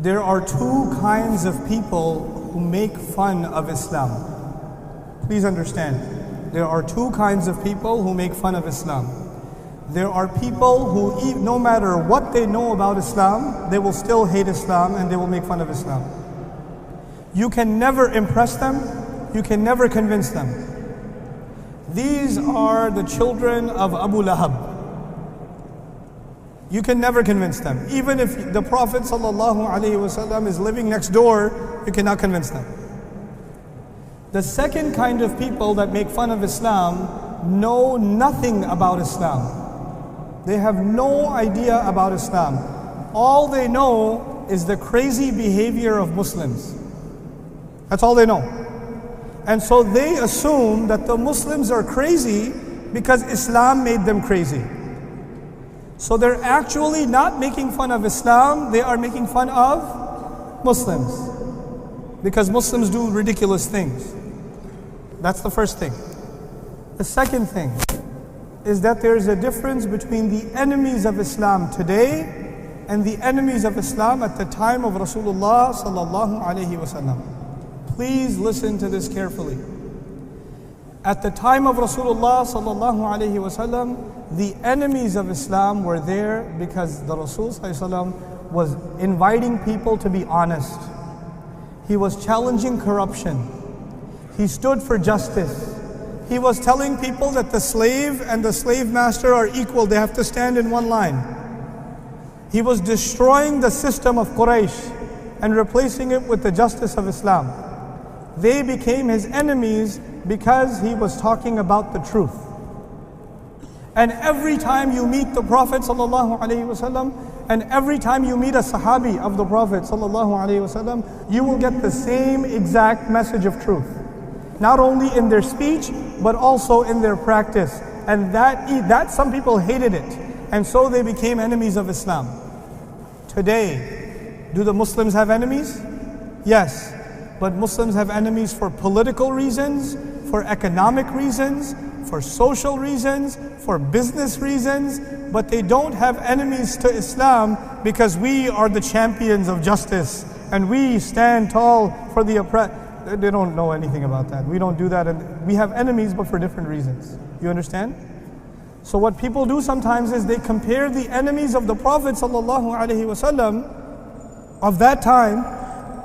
There are two kinds of people who make fun of Islam. Please understand. There are two kinds of people who make fun of Islam. There are people who, no matter what they know about Islam, they will still hate Islam and they will make fun of Islam. You can never impress them. You can never convince them. These are the children of Abu Lahab. You can never convince them. Even if the Prophet ﷺ is living next door, you cannot convince them. The second kind of people that make fun of Islam know nothing about Islam. They have no idea about Islam. All they know is the crazy behavior of Muslims. That's all they know. And so they assume that the Muslims are crazy because Islam made them crazy. So they're actually not making fun of Islam, they are making fun of Muslims. Because Muslims do ridiculous things. That's the first thing. The second thing is that there is a difference between the enemies of Islam today and the enemies of Islam at the time of Rasulullah sallallahu alaihi wasallam. Please listen to this carefully. At the time of Rasulullah sallallahu alaihi wasallam, the enemies of Islam were there because the Rasul sallallahu was inviting people to be honest. He was challenging corruption. He stood for justice. He was telling people that the slave and the slave master are equal. They have to stand in one line. He was destroying the system of Quraysh and replacing it with the justice of Islam. They became his enemies because he was talking about the truth. And every time you meet the Prophet ﷺ, and every time you meet a Sahabi of the Prophet ﷺ, you will get the same exact message of truth. Not only in their speech, but also in their practice. And that some people hated it. And so they became enemies of Islam. Today, do the Muslims have enemies? Yes. But Muslims have enemies for political reasons, for economic reasons, for social reasons, for business reasons, but they don't have enemies to Islam because we are the champions of justice and we stand tall for the oppressed. They don't know anything about that. We don't do that, and we have enemies but for different reasons. You understand? So what people do sometimes is they compare the enemies of the Prophet ﷺ of that time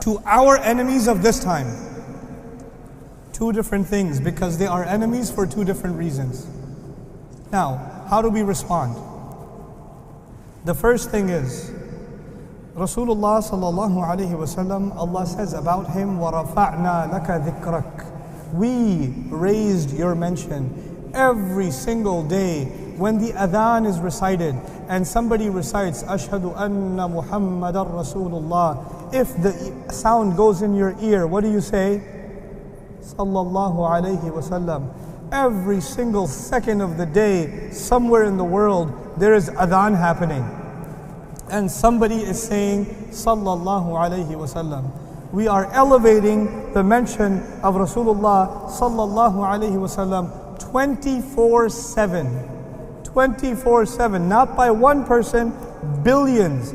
to our enemies of this time. Two different things, because they are enemies for two different reasons. Now, how do we respond? The first thing is, Rasulullah sallallahu alaihi wasallam, Allah says about him, وَرَفَعْنَا لَكَ ذِكْرَكَ. We raised your mention every single day when the adhan is recited and somebody recites, أَشْهَدُ أَنَّ مُحَمَّدًا رَسُولُ اللَّهِ. If the sound goes in your ear, what do you say? Sallallahu alayhi wasallam. Every single second of the day, somewhere in the world, there is adhan happening. And somebody is saying, Sallallahu alayhi wasallam. We are elevating the mention of Rasulullah Sallallahu alayhi wasallam 24/7. 24/7, not by one person, billions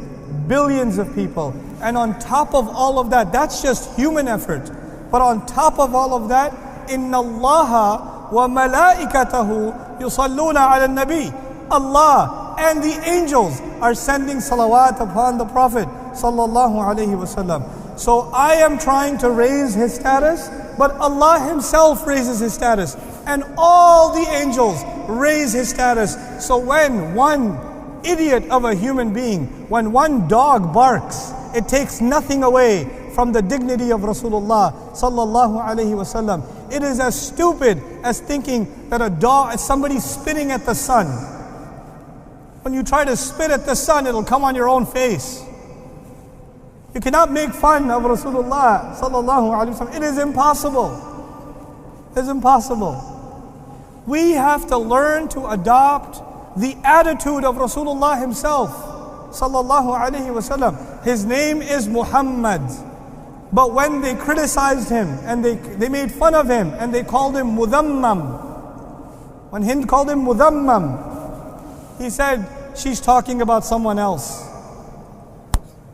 of people. And on top of all of that, that's just human effort. But on top of all of that, Inna Allaha wa malaikatahu yusalluna ala nabi. Allah and the angels are sending salawat upon the Prophet sallallahu alaihi wasallam. So I am trying to raise his status, but Allah himself raises his status. And all the angels raise his status. So when one idiot of a human being, when one dog barks, it takes nothing away from the dignity of Rasulullah sallallahu alaihi wasallam. It is as stupid as thinking that a dog, somebody spitting at the sun. When you try to spit at the sun, it'll come on your own face. You cannot make fun of Rasulullah sallallahu alaihi wasallam. It is impossible. It is impossible. We have to learn to adopt the attitude of Rasulullah himself sallallahu alaihi wasallam. His name is Muhammad. But when they criticized him and they made fun of him and they called him Mudhammam, when Hind called him Mudhammam, he said, she's talking about someone else.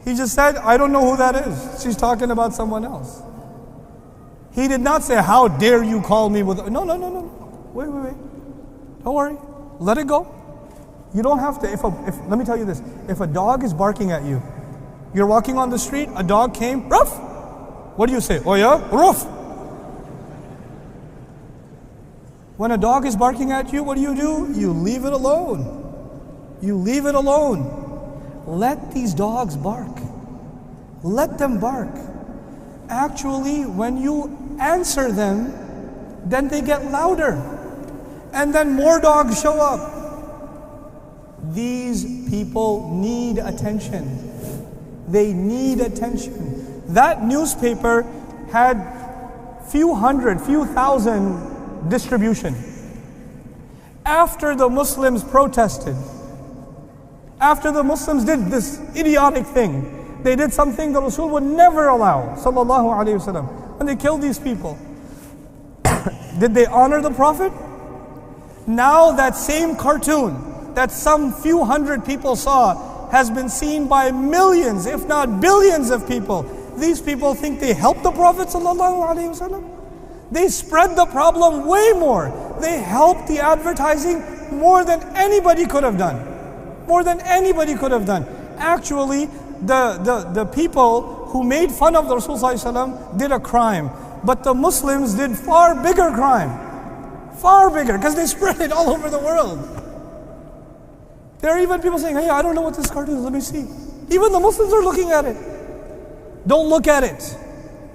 He just said, I don't know who that is. She's talking about someone else. He did not say, how dare you call me with... No. Wait. Don't worry. Let it go. You don't have to... Let me tell you this. If a dog is barking at you, you're walking on the street, a dog came, ruff! What do you say? Oh yeah? Ruff! When a dog is barking at you, what do? You leave it alone. You leave it alone. Let these dogs bark. Let them bark. Actually, when you answer them, then they get louder. And then more dogs show up. These people need attention. They need attention. That newspaper had few thousand distribution. After the Muslims protested, after the Muslims did this idiotic thing, they did something the Rasul would never allow, sallallahu alaihi wasallam, when they killed these people. Did they honor the Prophet? Now that same cartoon that some few hundred people saw has been seen by millions, if not billions of people. These people think they helped the Prophet sallallahu alaihi wasallam. They spread the problem way more. They helped the advertising more than anybody could have done. More than anybody could have done. Actually, the people who made fun of the Rasul sallallahu alaihi wasallam did a crime. But the Muslims did far bigger crime. Far bigger, because they spread it all over the world. There are even people saying, hey, I don't know what this cartoon is, let me see. Even the Muslims are looking at it. Don't look at it.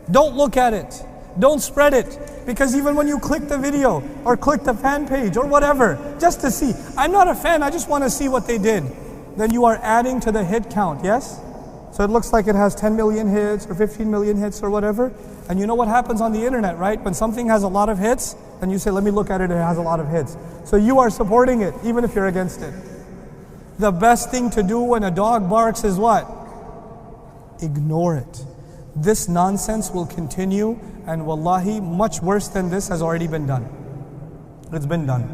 Don't look at it. Don't spread it. Because even when you click the video or click the fan page or whatever, just to see, I'm not a fan, I just want to see what they did. Then you are adding to the hit count, yes? So it looks like it has 10 million hits or 15 million hits or whatever. And you know what happens on the internet, right? When something has a lot of hits, and you say, let me look at it, it has a lot of hits. So you are supporting it, even if you're against it. The best thing to do when a dog barks is what? Ignore it. This nonsense will continue, and wallahi, much worse than this has already been done. It's been done.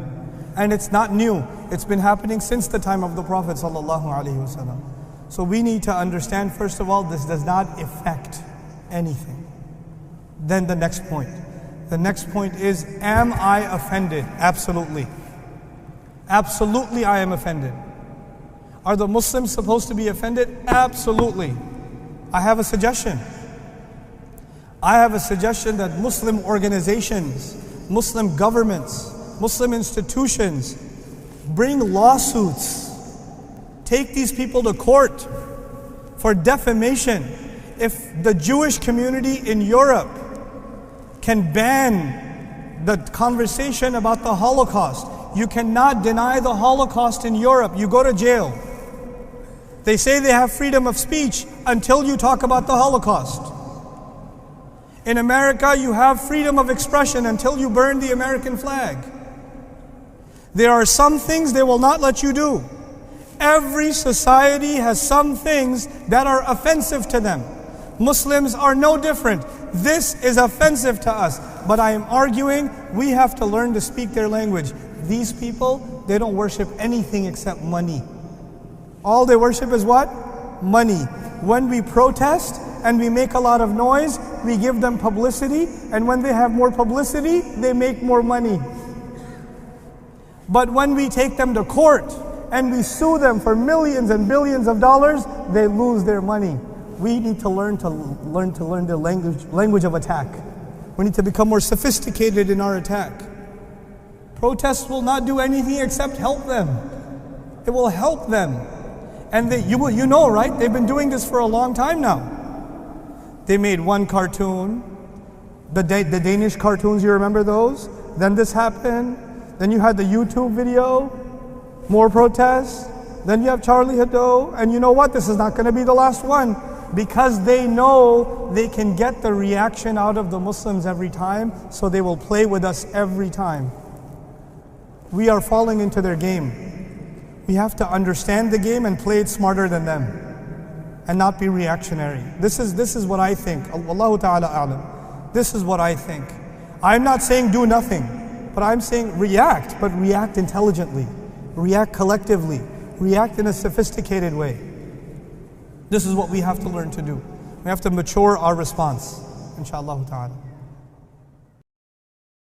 And it's not new. It's been happening since the time of the Prophet sallallahu alaihi wasallam. So we need to understand, first of all, this does not affect anything. Then the next point. The next point is, am I offended? Absolutely. Absolutely I am offended. Are the Muslims supposed to be offended? Absolutely. I have a suggestion. I have a suggestion that Muslim organizations, Muslim governments, Muslim institutions bring lawsuits. Take these people to court for defamation. If the Jewish community in Europe can ban the conversation about the Holocaust, you cannot deny the Holocaust in Europe. You go to jail. They say they have freedom of speech until you talk about the Holocaust. In America, you have freedom of expression until you burn the American flag. There are some things they will not let you do. Every society has some things that are offensive to them. Muslims are no different. This is offensive to us. But I am arguing we have to learn to speak their language. These people, they don't worship anything except money. All they worship is what? Money. When we protest and we make a lot of noise, we give them publicity. And when they have more publicity, they make more money. But when we take them to court and we sue them for millions and billions of dollars, they lose their money. We need to learn the language of attack. We need to become more sophisticated in our attack. Protests will not do anything except help them. It will help them. And you know, right? They've been doing this for a long time now. They made one cartoon, the Danish cartoons, you remember those? Then this happened. Then you had the YouTube video, more protests. Then you have Charlie Hebdo. And you know what? This is not going to be the last one. Because they know they can get the reaction out of the Muslims every time, so they will play with us every time. We are falling into their game. We have to understand the game and play it smarter than them, and not be reactionary. This is what I think. Allahu Ta'ala a'lam. This is what I think. I'm not saying do nothing, but I'm saying react, but react intelligently. React collectively. React in a sophisticated way. This is what we have to learn to do. We have to mature our response, inshaAllah ta'ala.